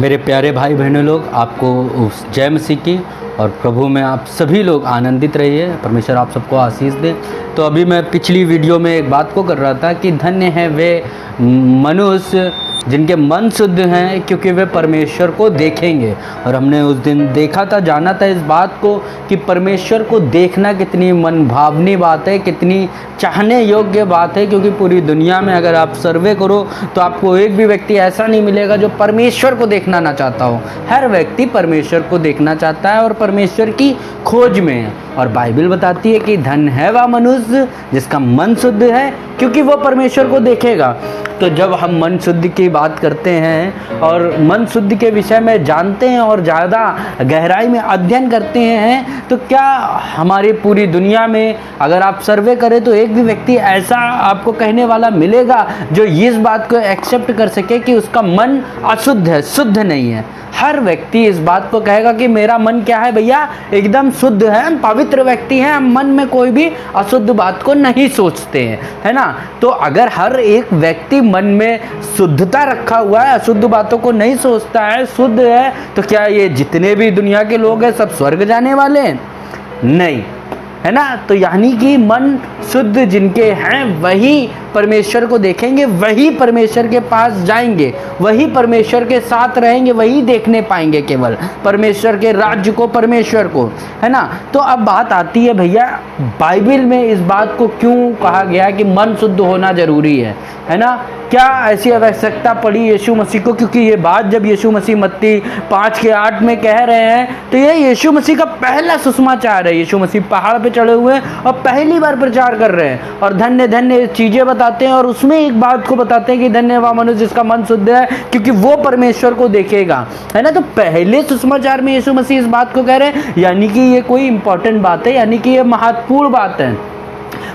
मेरे प्यारे भाई बहनों लोग, आपको उस जय मसीह की और प्रभु में आप सभी लोग आनंदित रहिए। परमेश्वर आप सबको आशीष दे। तो अभी मैं पिछली वीडियो में एक बात को कर रहा था कि धन्य है वे मनुष्य जिनके मन शुद्ध हैं, क्योंकि वे परमेश्वर को देखेंगे। और हमने उस दिन देखा था, जाना था इस बात को कि परमेश्वर को देखना कितनी मन भावनी बात है, कितनी चाहने योग्य बात है। क्योंकि पूरी दुनिया में अगर आप सर्वे करो तो आपको एक भी व्यक्ति ऐसा नहीं मिलेगा जो परमेश्वर को देखना ना चाहता हो। हर व्यक्ति परमेश्वर को देखना चाहता है और परमेश्वर की खोज में है। और बाइबल बताती है कि धन्य है वह मनुष्य जिसका मन शुद्ध है, क्योंकि वो परमेश्वर को देखेगा। तो जब हम मन शुद्धि की बात करते हैं और मन शुद्धि के विषय में जानते हैं और ज़्यादा गहराई में अध्ययन करते हैं, तो क्या हमारी पूरी दुनिया में अगर आप सर्वे करें तो एक भी व्यक्ति ऐसा आपको कहने वाला मिलेगा जो इस बात को एक्सेप्ट कर सके कि उसका मन अशुद्ध है, शुद्ध नहीं है। हर व्यक्ति इस बात को कहेगा कि मेरा मन क्या है भैया, एकदम शुद्ध है, हम पवित्र व्यक्ति हैं, हम मन में कोई भी अशुद्ध बात को नहीं सोचते हैं, है ना। तो अगर हर एक व्यक्ति मन में शुद्धता रखा हुआ है, अशुद्ध बातों को नहीं सोचता है, शुद्ध है, तो क्या ये जितने भी दुनिया के लोग हैं सब स्वर्ग जाने वाले हैं? नहीं, है ना। तो यानी कि मन शुद्ध जिनके हैं वही परमेश्वर को देखेंगे, वही परमेश्वर के पास जाएंगे, वही परमेश्वर के साथ रहेंगे, वही देखने पाएंगे केवल परमेश्वर के राज्य को, परमेश्वर को, है ना। तो अब बात आती है भैया, बाइबल में इस बात को क्यों कहा गया कि मन शुद्ध होना जरूरी है ना। क्या ऐसी आवश्यकता पड़ी यीशु मसीह को? क्योंकि ये बात जब यीशु मसीह मत्ती 5:8 में कह रहे हैं तो ये यीशु मसीह का पहला सुसमाचार है। यीशु मसीह पहाड़ पे चढ़े हुए हैं और पहली बार प्रचार कर रहे हैं और धन्य धन्य चीज़ें बताते हैं। और उसमें एक बात को बताते हैं कि धन्य वह मनुष्य जिसका मन शुद्ध है, क्योंकि वो परमेश्वर को देखेगा, है ना। तो पहले सुसमाचार में यीशु मसीह इस बात को कह रहे हैं, यानी कि ये कोई इंपॉर्टेंट बात है, यानी कि ये महत्वपूर्ण बात है।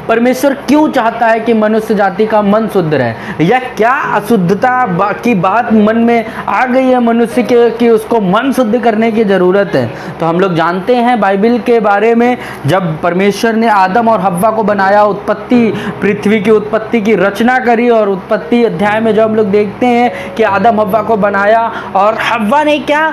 परमेश्वर क्यों चाहता है कि मनुष्य जाति का मन शुद्ध रहे? या क्या अशुद्धता की बात मन में आ गई है मनुष्य के कि उसको मन शुद्ध करने की ज़रूरत है? तो हम लोग जानते हैं बाइबल के बारे में, जब परमेश्वर ने आदम और हव्वा को बनाया, उत्पत्ति, पृथ्वी की उत्पत्ति की रचना करी, और उत्पत्ति अध्याय में जब हम लोग देखते हैं कि आदम हव्वा को बनाया और हव्वा ने क्या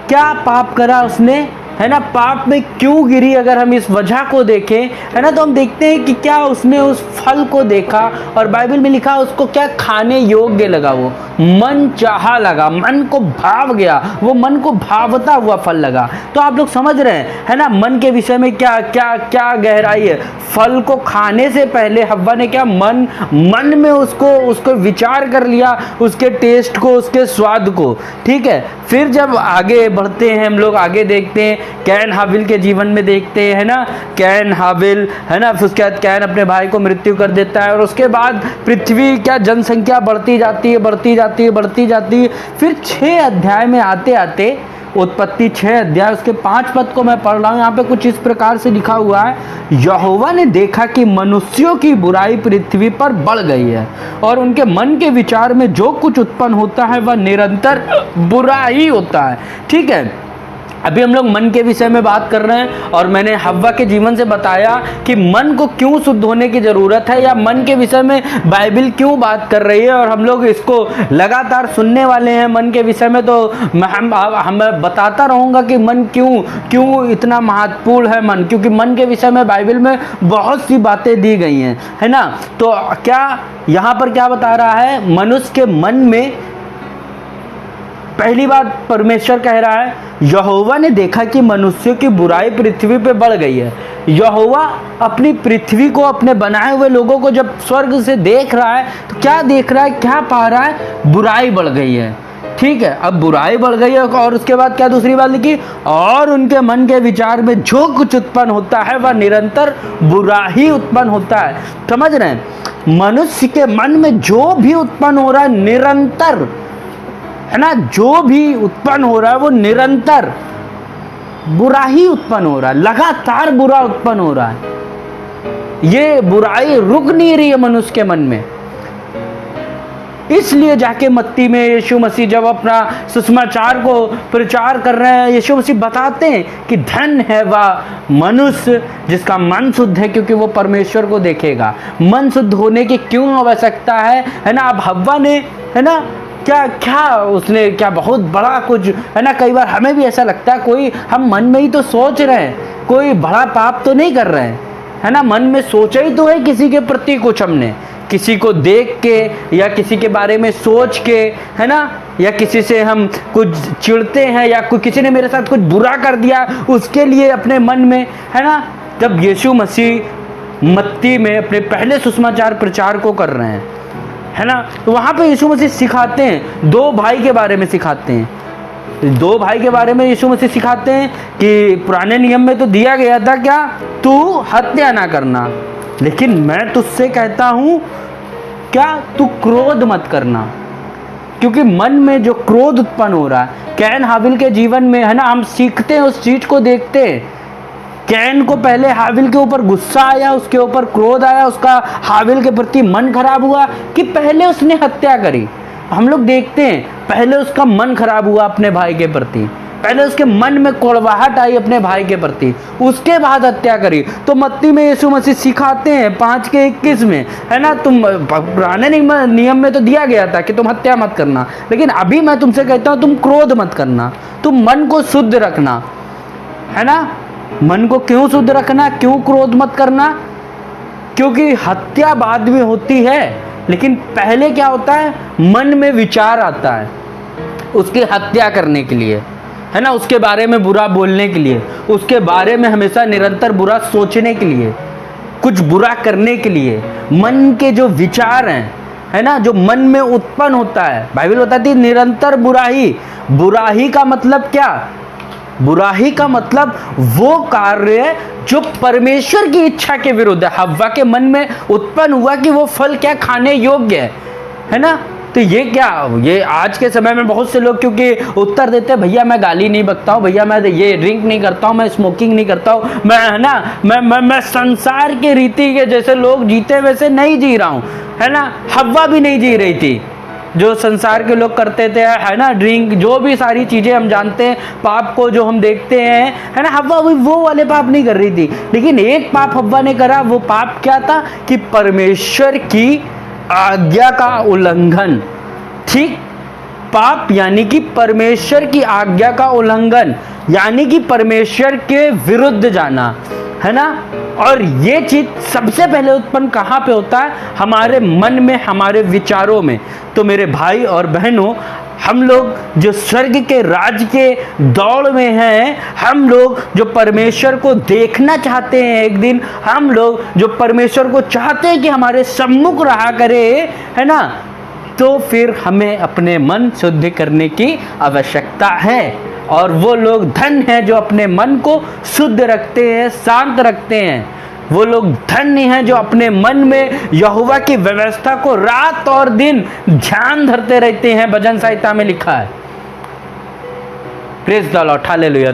क्या पाप करा उसने, है ना, पाप में क्यों गिरी? अगर हम इस वजह को देखें, है ना, तो हम देखते हैं कि क्या उसने उस फल को देखा और बाइबल में लिखा उसको क्या खाने योग्य लगा, वो मन चाहा लगा, मन को भाव गया, वो मन को भावता हुआ फल लगा। तो आप लोग समझ रहे हैं, है ना, मन के विषय में क्या क्या क्या गहराई है। फल को खाने से पहले हव्वा ने क्या मन में उसको विचार कर लिया, उसके टेस्ट को, उसके स्वाद को, ठीक है। फिर जब आगे बढ़ते हैं हम लोग, आगे देखते हैं कैन हाबिल के जीवन में देखते हैं, है ना, कैन हाबिल, है ना, उसके बाद कैन अपने भाई को मृत्यु कर देता है और उसके बाद पृथ्वी क्या जनसंख्या बढ़ती जाती है, बढ़ती जाती है, बढ़ती जाती है। फिर 6 अध्याय में आते आते, उत्पत्ति 6 अध्याय उसके 5 पद को मैं पढ़ रहा हूँ, यहाँ पे कुछ इस प्रकार से लिखा हुआ है, यहोवा ने देखा कि मनुष्यों की बुराई पृथ्वी पर बढ़ गई है और उनके मन के विचार में जो कुछ उत्पन्न होता है वह निरंतर बुरा ही होता है। ठीक है, अभी हम लोग मन के विषय में बात कर रहे हैं और मैंने हव्वा के जीवन से बताया कि मन को क्यों शुद्ध होने की ज़रूरत है, या मन के विषय में बाइबल क्यों बात कर रही है, और हम लोग इसको लगातार सुनने वाले हैं मन के विषय में। तो मैं बताता रहूँगा कि मन क्यों इतना महत्वपूर्ण है मन, क्योंकि मन के विषय में बाइबल में बहुत सी बातें दी गई हैं, है ना। तो क्या यहाँ पर क्या बता रहा है, मनुष्य के मन में पहली बात परमेश्वर कह रहा है, यहोवा ने देखा कि मनुष्यों की बुराई पृथ्वी पे बढ़ गई है। यहोवा अपनी पृथ्वी को, अपने बनाए हुए लोगों को जब स्वर्ग से देख रहा है तो क्या देख रहा है, क्या पा रहा है? बुराई बढ़ गई है। ठीक है, अब बुराई बढ़ गई है और उसके बाद क्या दूसरी बात लिखी, और उनके मन के विचार में जो कुछ उत्पन्न होता है वह निरंतर बुरा ही उत्पन्न होता है। समझ रहे हैं, मनुष्य के मन में जो भी उत्पन्न हो रहा है निरंतर, है ना, जो भी उत्पन्न हो रहा है वो निरंतर बुरा ही उत्पन्न हो रहा है, लगातार बुरा उत्पन्न हो रहा है। ये बुराई रुक नहीं रही है मनुष्य के मन में। इसलिए जाके मत्ती में यीशु मसीह जब अपना सुसमाचार को प्रचार कर रहे हैं, यीशु मसीह बताते हैं कि धन्य है वह मनुष्य जिसका मन शुद्ध है, क्योंकि वो परमेश्वर को देखेगा। मन शुद्ध होने की क्यों आवश्यकता है ना। अब हव्वा ने, है ना, क्या क्या उसने क्या बहुत बड़ा कुछ, है ना। कई बार हमें भी ऐसा लगता है कोई, हम मन में ही तो सोच रहे हैं, कोई बड़ा पाप तो नहीं कर रहे हैं, है ना। मन में सोचा ही तो है किसी के प्रति कुछ, हमने किसी को देख के या किसी के बारे में सोच के, है ना, या किसी से हम कुछ चिढ़ते हैं, या कोई किसी ने मेरे साथ कुछ बुरा कर दिया उसके लिए अपने मन में, है ना। जब यीशु मसीह मत्ती में अपने पहले सुसमाचार प्रचार को कर रहे हैं, है ना, तो वहाँ पे यीशु मसीह सिखाते हैं, 2 भाई के बारे में सिखाते हैं। 2 भाई के बारे में यीशु मसीह सिखाते हैं कि पुराने नियम में तो दिया गया था क्या, तू हत्या ना करना, लेकिन मैं तुझसे कहता हूँ क्या, तू क्रोध मत करना। क्योंकि मन में जो क्रोध उत्पन्न हो रहा है कैन हाबिल के जीवन में, है ना, हम सीखते हैं, उस चीज को देखते हैं। कैन को पहले हाबिल के ऊपर गुस्सा आया, उसके ऊपर क्रोध आया, उसका हाबिल के प्रति मन खराब हुआ कि पहले उसने हत्या करी। हम लोग देखते हैं पहले उसका मन खराब हुआ अपने भाई के प्रति, पहले उसके मन में कड़वाहट आई अपने भाई के प्रति, उसके बाद हत्या करी। तो मत्ती में यीशु मसीह सिखाते हैं 5:21 में, है ना, तुम पुराने नियम में तो दिया गया था कि तुम हत्या मत करना, लेकिन अभी मैं तुमसे कहता हूँ तुम क्रोध मत करना, तुम मन को शुद्ध रखना, है ना। मन को क्यों शुद्ध रखना, क्यों क्रोध मत करना? क्योंकि हत्या बाद में होती है, लेकिन पहले क्या होता है, मन में विचार आता है उसकी हत्या करने के लिए, है ना, उसके बारे में बुरा बोलने के लिए, उसके बारे में हमेशा निरंतर बुरा सोचने के लिए, कुछ बुरा करने के लिए। मन के जो विचार हैं, है ना, जो मन में उत्पन्न होता है, बाइबल बताती है निरंतर बुराई। बुराई का मतलब क्या? बुराई का मतलब वो कार्य जो परमेश्वर की इच्छा के विरुद्ध है। हव्वा के मन में उत्पन्न हुआ कि वो फल क्या खाने योग्य है ना। तो ये क्या, ये आज के समय में बहुत से लोग क्योंकि उत्तर देते हैं, भैया मैं गाली नहीं बकता हूँ, भैया मैं ये ड्रिंक नहीं करता हूँ, मैं स्मोकिंग नहीं करता हूँ, मैं, है ना, मैं संसार के रीति के जैसे लोग जीते वैसे नहीं जी रहा हूँ, है ना। हव्वा भी नहीं जी रही थी जो संसार के लोग करते थे, है ना, ड्रिंक, जो भी सारी चीज़ें हम जानते हैं, पाप को जो हम देखते हैं, है ना। हव्वा भी वो वाले पाप नहीं कर रही थी, लेकिन एक पाप हव्वा ने करा। वो पाप क्या था कि परमेश्वर की आज्ञा का उल्लंघन। ठीक, पाप यानी कि परमेश्वर की आज्ञा का उल्लंघन, यानी कि परमेश्वर के विरुद्ध जाना, है ना। और ये चीज सबसे पहले उत्पन्न कहाँ पे होता है? हमारे मन में, हमारे विचारों में। तो मेरे भाई और बहनों, हम लोग जो स्वर्ग के राज के दौड़ में हैं, हम लोग जो परमेश्वर को देखना चाहते हैं एक दिन, हम लोग जो परमेश्वर को चाहते हैं कि हमारे सम्मुख रहा करे, है ना, तो फिर हमें अपने मन शुद्ध करने की आवश्यकता है। और वो लोग धन हैं जो अपने मन को शुद्ध रखते हैं, शांत रखते हैं। वो लोग धन्य हैं जो अपने मन में यहोवा की व्यवस्था को रात और दिन ध्यान धरते रहते हैं। भजन संहिता में लिखा है। Praise the Lord, hallelujah.